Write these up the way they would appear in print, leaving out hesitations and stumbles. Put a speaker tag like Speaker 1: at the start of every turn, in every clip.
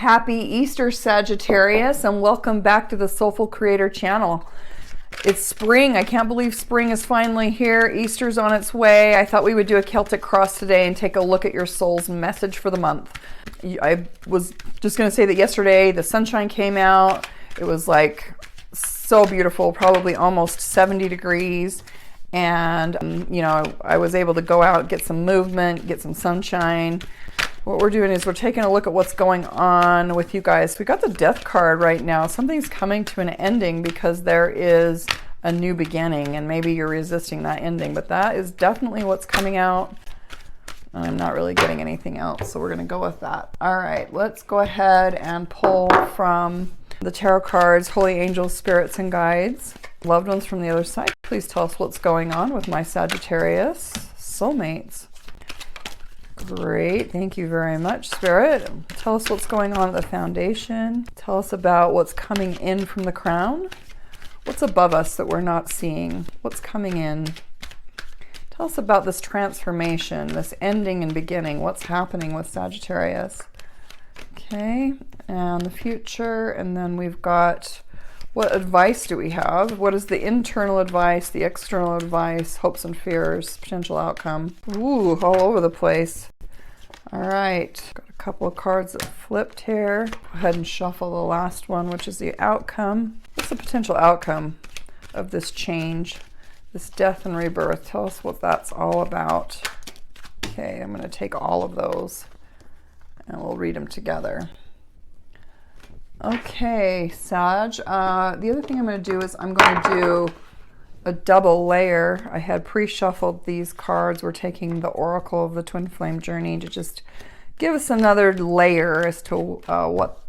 Speaker 1: Happy Easter, Sagittarius, and welcome back to the Soulful Creator channel. It's spring. I can't believe spring is finally here. Easter's on its way. I thought we would do a Celtic cross today and take a look at your soul's message for the month. I was just going to say that yesterday the sunshine came out. It was like so beautiful, probably almost 70 degrees. And, you know, I was able to go out, get some movement, get some sunshine. What we're doing is we're taking a look at what's going on with you guys. We got the Death card right now. Something's coming to an ending because there is a new beginning, and maybe you're resisting that ending, but that is definitely what's coming out. I'm not really getting anything else, so we're going to go with that. All right, let's go ahead and pull from the tarot cards, Holy Angels, Spirits, and Guides. Loved ones from the other side, please tell us what's going on with my Sagittarius soulmates. Great, thank you very much, Spirit. Tell us what's going on at the foundation. Tell us about what's coming in from the crown. What's above us that we're not seeing? What's coming in? Tell us about this transformation, this ending and beginning. What's happening with Sagittarius? Okay, and the future, and then we've got what advice do we have? What is the internal advice, the external advice, hopes and fears, potential outcome? Ooh, all over the place. All right, got a couple of cards that flipped here. Go ahead and shuffle the last one, which is the outcome. What's the potential outcome of this change, this death and rebirth? Tell us what that's all about. Okay, I'm going to take all of those and we'll read them together. Okay, Sag, the other thing I'm going to do is I'm going to do a double layer. I had pre-shuffled these cards. We're taking the Oracle of the Twin Flame Journey to just give us another layer as to what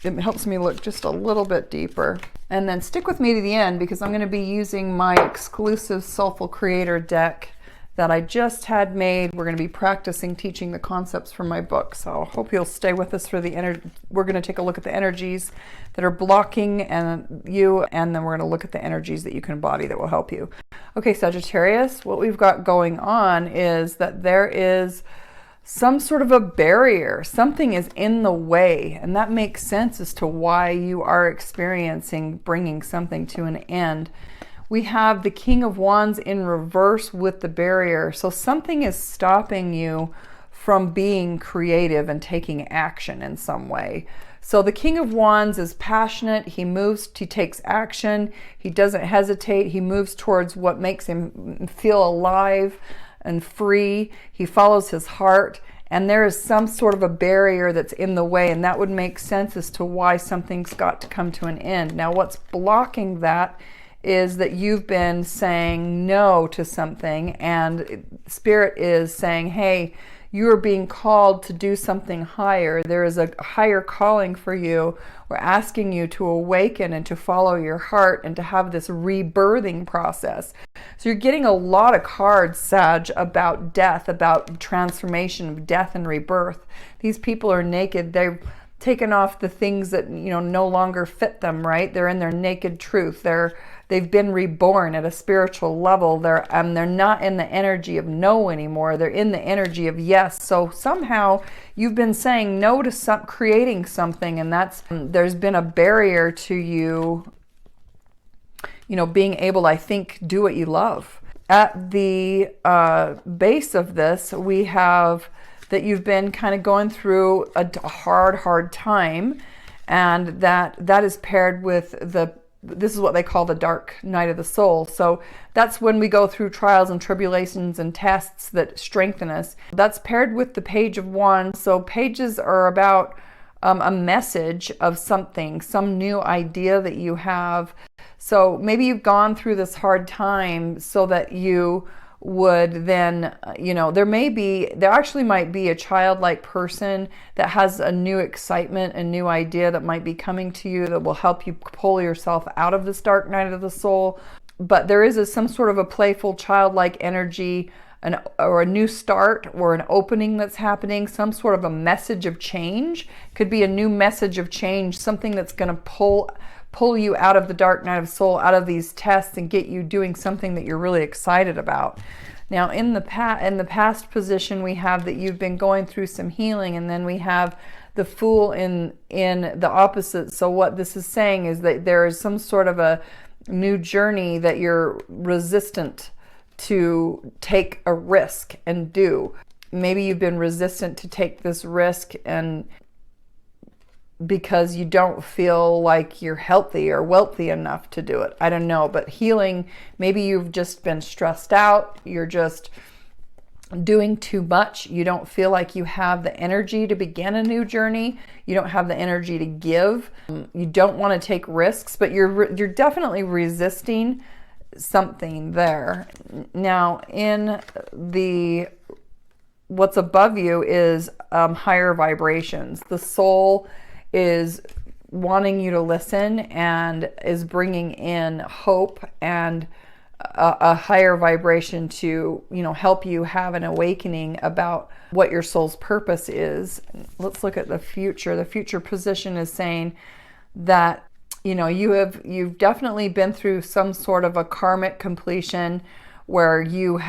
Speaker 1: it helps me look just a little bit deeper. And then stick with me to the end because I'm going to be using my exclusive Soulful Creator deck that I just had made. We're going to be practicing teaching the concepts from my book. So I hope you'll stay with us for the we're going to take a look at the energies that are blocking you, and then we're going to look at the energies that you can embody that will help you. Okay, Sagittarius, what we've got going on is that there is some sort of a barrier. Something is in the way, and that makes sense as to why you are experiencing bringing something to an end. We have the King of Wands in reverse with the barrier. So something is stopping you from being creative and taking action in some way. So the King of Wands is passionate. He moves, he takes action. He doesn't hesitate. He moves towards what makes him feel alive and free. He follows his heart. And there is some sort of a barrier that's in the way, and that would make sense as to why something's got to come to an end. Now, what's blocking that is that you've been saying no to something, and Spirit is saying, hey, you are being called to do something higher. There is a higher calling for you. We're asking you to awaken and to follow your heart and to have this rebirthing process. So you're getting a lot of cards, Sag, about death, about transformation, death and rebirth. These people are naked. They've taken off the things that, you know, no longer fit them, right? They're in their naked truth. They've been reborn at a spiritual level. They're not in the energy of no anymore. They're in the energy of yes. So somehow you've been saying no to creating something, and there's been a barrier to you, you know, being able, I think, do what you love. At the base of this, we have that you've been kind of going through a hard time, and that is paired with this is what they call the dark night of the soul. So that's when we go through trials and tribulations and tests that strengthen us. That's paired with the Page of Wands. So pages are about a message of something, some new idea that you have. So maybe you've gone through this hard time so that you would then, you know, there actually might be a childlike person that has a new excitement, a new idea that might be coming to you that will help you pull yourself out of this dark night of the soul. But there is some sort of a playful childlike energy, or a new start, or an opening that's happening, some sort of a message of change. Could be a new message of change, something that's going to pull you out of the dark night of soul, out of these tests, and get you doing something that you're really excited about. Now, in the past position, we have that you've been going through some healing, and then we have the Fool in the opposite. So what this is saying is that there is some sort of a new journey that you're resistant to take a risk and do. Maybe you've been resistant to take this risk and because you don't feel like you're healthy or wealthy enough to do it. I don't know, but healing, maybe you've just been stressed out. You're just doing too much. You don't feel like you have the energy to begin a new journey. You don't have the energy to give. You don't want to take risks, but you're definitely resisting something there. Now, in the what's above you is higher vibrations. The soul is wanting you to listen and is bringing in hope and a higher vibration to, help you have an awakening about what your soul's purpose is. Let's look at the future. The future position is saying that, you've definitely been through some sort of a karmic completion where you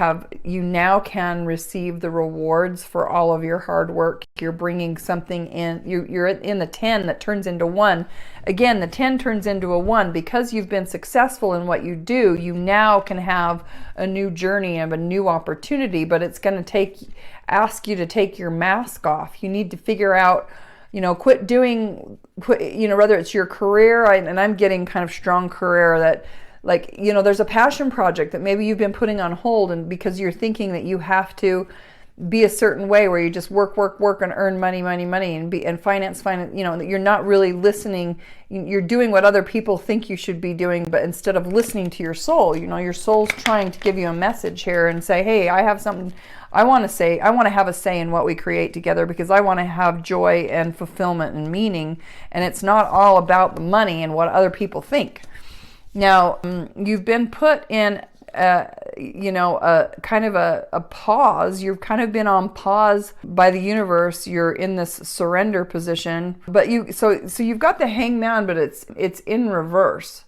Speaker 1: now can receive the rewards for all of your hard work. You're bringing something in. You're in the 10 that turns into 1. Again, the 10 turns into a 1 because you've been successful in what you do. You now can have a new journey and a new opportunity, but it's going to ask you to take your mask off. You need to figure out, quit, whether it's your career, and I'm getting kind of strong career that, there's a passion project that maybe you've been putting on hold, and because you're thinking that you have to be a certain way where you just work and earn money and finance, you're not really listening. You're doing what other people think you should be doing, but instead of listening to your soul, your soul's trying to give you a message here and say, hey, I have something I want to say. I want to have a say in what we create together because I want to have joy and fulfillment and meaning, and it's not all about the money and what other people think. Now, you've been put in, a kind of a pause. You've kind of been on pause by the universe. You're in this surrender position, but so you've got the Hangman, but it's in reverse.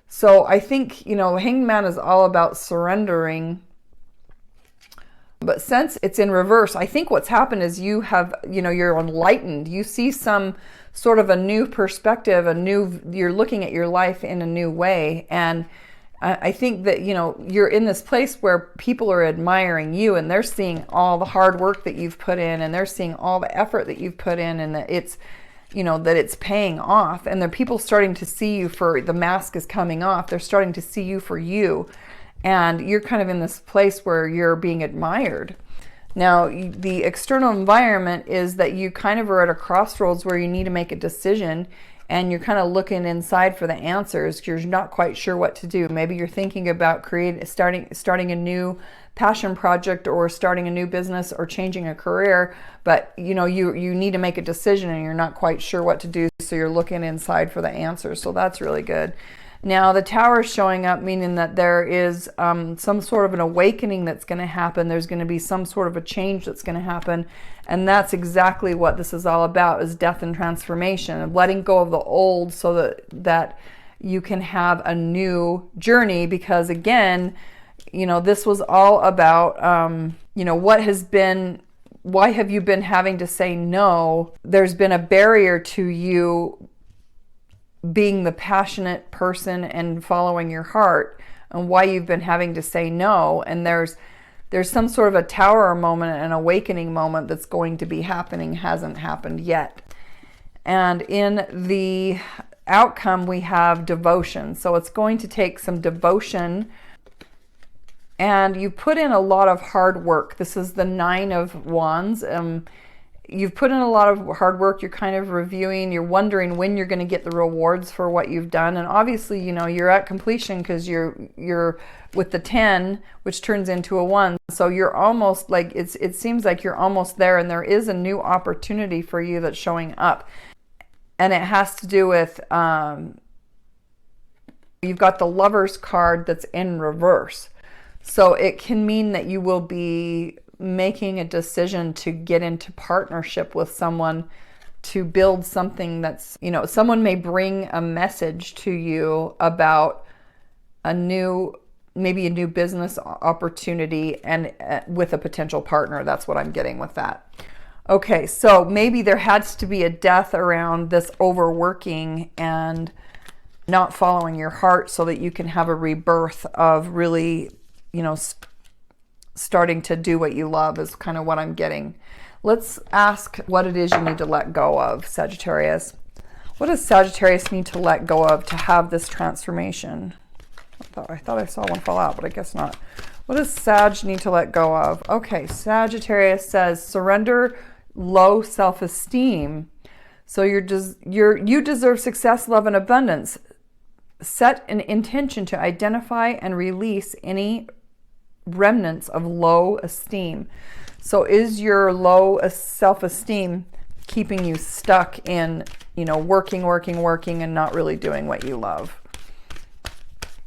Speaker 1: So I think, Hangman is all about surrendering. But since it's in reverse, I think what's happened is you have, you're enlightened. You see some sort of a new perspective, you're looking at your life in a new way. And I think that, you're in this place where people are admiring you and they're seeing all the hard work that you've put in and they're seeing all the effort that you've put in and that it's, that it's paying off. And the people starting to see you the mask is coming off. They're starting to see you for you. And you're kind of in this place where you're being admired. Now, the external environment is that you kind of are at a crossroads where you need to make a decision and you're kind of looking inside for the answers. You're not quite sure what to do. Maybe you're thinking about starting a new passion project or starting a new business or changing a career, but you need to make a decision and you're not quite sure what to do, so you're looking inside for the answers. So that's really good. Now, the Tower is showing up, meaning that there is some sort of an awakening that's going to happen. There's going to be some sort of a change that's going to happen. And that's exactly what this is all about, is death and transformation, of letting go of the old so that you can have a new journey. Because again, this was all about, why have you been having to say no? There's been a barrier to you being the passionate person and following your heart, and why you've been having to say no. And there's some sort of a tower moment, an awakening moment that's going to be happening, hasn't happened yet. And in the outcome, we have devotion. So it's going to take some devotion, and you put in a lot of hard work. This is the 9 of Wands. You've put in a lot of hard work. You're kind of reviewing. You're wondering when you're going to get the rewards for what you've done. And obviously, you're at completion because you're with the 10, which turns into a 1. So you're almost like, it seems like you're almost there, and there is a new opportunity for you that's showing up. And it has to do with, you've got the Lover's card that's in reverse. So it can mean that you will be making a decision to get into partnership with someone to build something that's, someone may bring a message to you about maybe a new business opportunity and with a potential partner. That's what I'm getting with that. Okay, so maybe there has to be a death around this overworking and not following your heart so that you can have a rebirth of really, you know, starting to do what you love is kind of what I'm getting. Let's ask what it is you need to let go of, Sagittarius. What does Sagittarius need to let go of to have this transformation? I thought I saw one fall out, but I guess not. What does Sag need to let go of? Okay, Sagittarius says surrender low self-esteem. So you deserve success, love, and abundance. Set an intention to identify and release any remnants of low esteem. So is your low self-esteem keeping you stuck in, you know, working and not really doing what you love?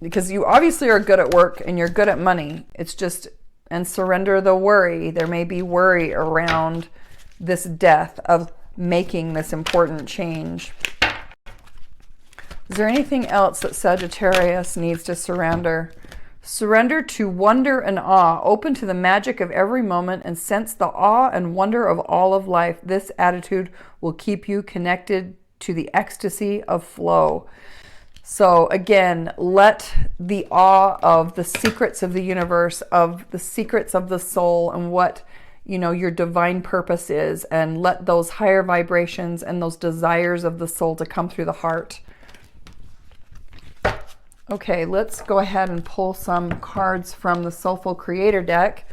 Speaker 1: Because you obviously are good at work and you're good at money. It's just, and surrender the worry. There may be worry around this death of making this important change. Is there anything else that Sagittarius needs to surrender? Surrender to wonder and awe. Open to the magic of every moment and sense the awe and wonder of all of life. This attitude will keep you connected to the ecstasy of flow. So again, let the awe of the secrets of the universe, of the secrets of the soul and what, you know, your divine purpose is, and let those higher vibrations and those desires of the soul to come through the heart. Okay, let's go ahead and pull some cards from the Soulful Creator deck.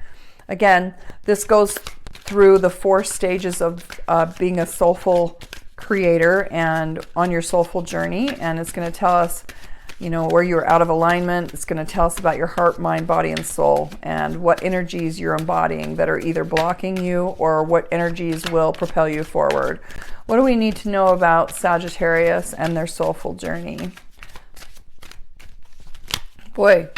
Speaker 1: Again, this goes through the 4 stages of being a soulful creator and on your soulful journey, and it's going to tell us, you know, where you're out of alignment. It's going to tell us about your heart, mind, body, and soul, and what energies you're embodying that are either blocking you or what energies will propel you forward. What do we need to know about Sagittarius and their soulful journey? Boy,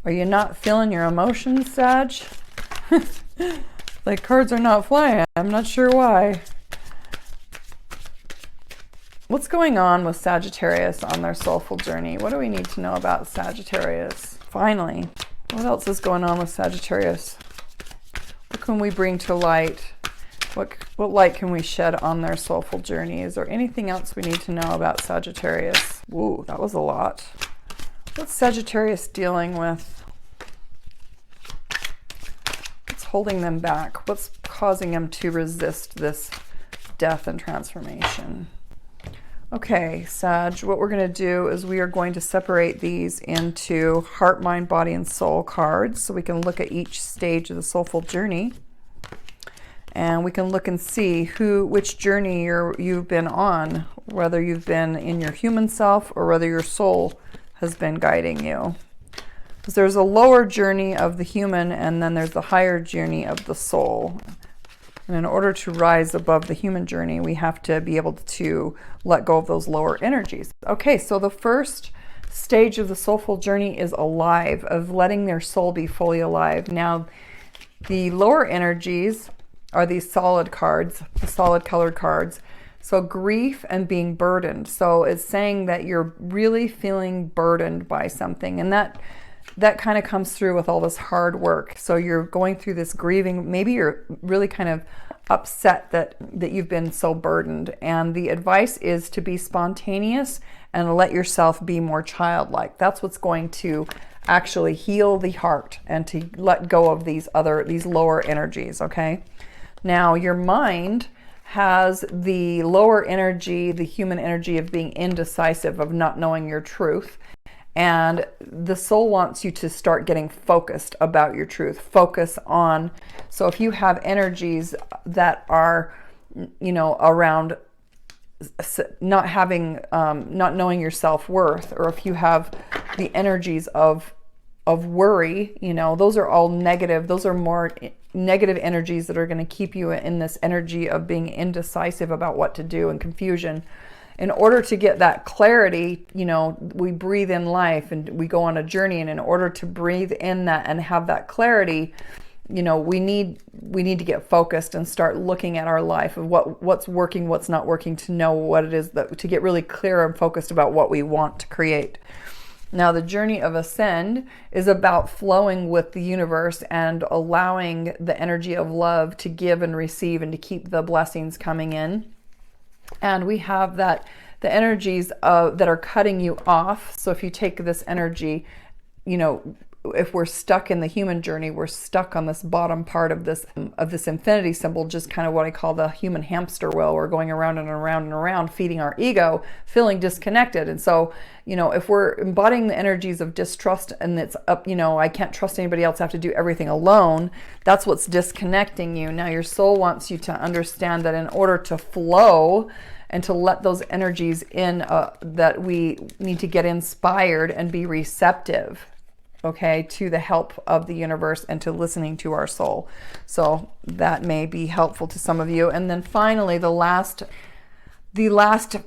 Speaker 1: are you not feeling your emotions, Sag? Like, cards are not flying. I'm not sure why. What's going on with Sagittarius on their soulful journey? What do we need to know about Sagittarius? Finally, what else is going on with Sagittarius? What can we bring to light? What light can we shed on their soulful journey? Is there anything else we need to know about Sagittarius? Ooh, that was a lot. What's Sagittarius dealing with? What's holding them back? What's causing them to resist this death and transformation? Okay, Sag, what we're going to do is we are going to separate these into heart, mind, body, and soul cards so we can look at each stage of the soulful journey. And we can look and see which journey you've been on, whether you've been in your human self or whether your soul has been guiding you. Because there's a lower journey of the human and then there's the higher journey of the soul. And in order to rise above the human journey, we have to be able to let go of those lower energies. Okay, so the first stage of the soulful journey is alive, of letting their soul be fully alive. Now, the lower energies are these solid cards, the solid colored cards. So grief and being burdened. So it's saying that you're really feeling burdened by something. And that kind of comes through with all this hard work. So you're going through this grieving. Maybe you're really kind of upset that you've been so burdened. And the advice is to be spontaneous and let yourself be more childlike. That's what's going to actually heal the heart and to let go of these lower energies, okay? Now, your mind has the lower energy, the human energy of being indecisive, of not knowing your truth. And the soul wants you to start getting focused about your truth. Focus on, so if you have energies that are, you know, around not having, not knowing your self-worth, or if you have the energies of worry, you know, those are all negative. Those are more negative energies that are going to keep you in this energy of being indecisive about what to do and confusion. In order to get that clarity, you know, we breathe in life and we go on a journey, and in order to breathe in that and have that clarity, you know, we need to get focused and start looking at our life of what's working, what's not working, to know what it is, that to get really clear and focused about what we want to create. Now, the journey of ascend is about flowing with the universe and allowing the energy of love to give and receive and to keep the blessings coming in. And we have that the energies that are cutting you off. So if you take this energy, you know, if we're stuck in the human journey, we're stuck on this bottom part of this infinity symbol, just kind of what I call the human hamster wheel. We're going around and around and around, feeding our ego, feeling disconnected. And so, you know, if we're embodying the energies of distrust and it's up, you know, I can't trust anybody else, I have to do everything alone, that's what's disconnecting you. Now your soul wants you to understand that in order to flow and to let those energies in, that we need to get inspired and be receptive, okay, to the help of the universe and to listening to our soul. So that may be helpful to some of you. And then finally, the last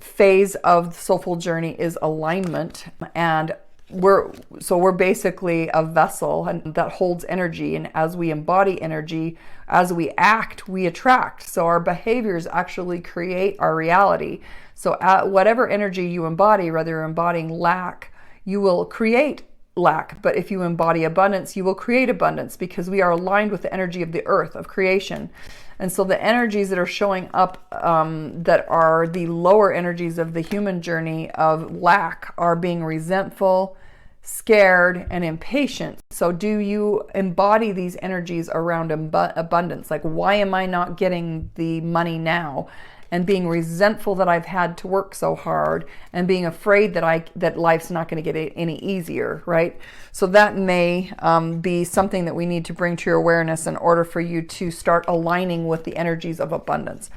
Speaker 1: phase of the soulful journey is alignment. And we're basically a vessel that holds energy. And as we embody energy, as we act, we attract. So our behaviors actually create our reality. So whatever energy you embody, whether you're embodying lack, you will create lack. But if you embody abundance, you will create abundance, because we are aligned with the energy of the earth, of creation. And so the energies that are showing up, that are the lower energies of the human journey of lack, are being resentful, scared, and impatient. So do you embody these energies around abundance? Like, why am I not getting the money now? And being resentful that I've had to work so hard, and being afraid that life's not going to get any easier, right? So that may be something that we need to bring to your awareness in order for you to start aligning with the energies of abundance.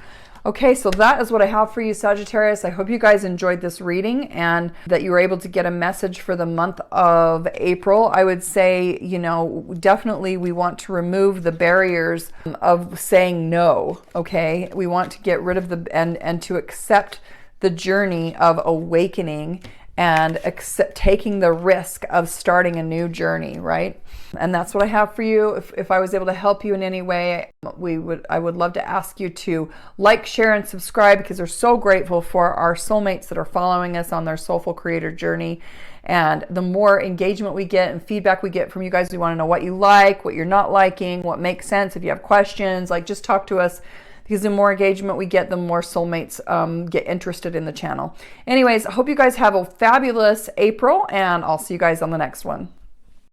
Speaker 1: Okay, so that is what I have for you, Sagittarius. I hope you guys enjoyed this reading and that you were able to get a message for the month of April. I would say, you know, definitely we want to remove the barriers of saying no, okay? We want to get rid of and to accept the journey of awakening and taking the risk of starting a new journey, right? And that's what I have for you. If I was able to help you in any way, I would love to ask you to like, share, and subscribe, because we're so grateful for our soulmates that are following us on their Soulful Creator journey. And the more engagement we get and feedback we get from you guys, we want to know what you like, what you're not liking, what makes sense. If you have questions, like, just talk to us, because the more engagement we get, the more soulmates get interested in the channel. Anyways, I hope you guys have a fabulous April, and I'll see you guys on the next one.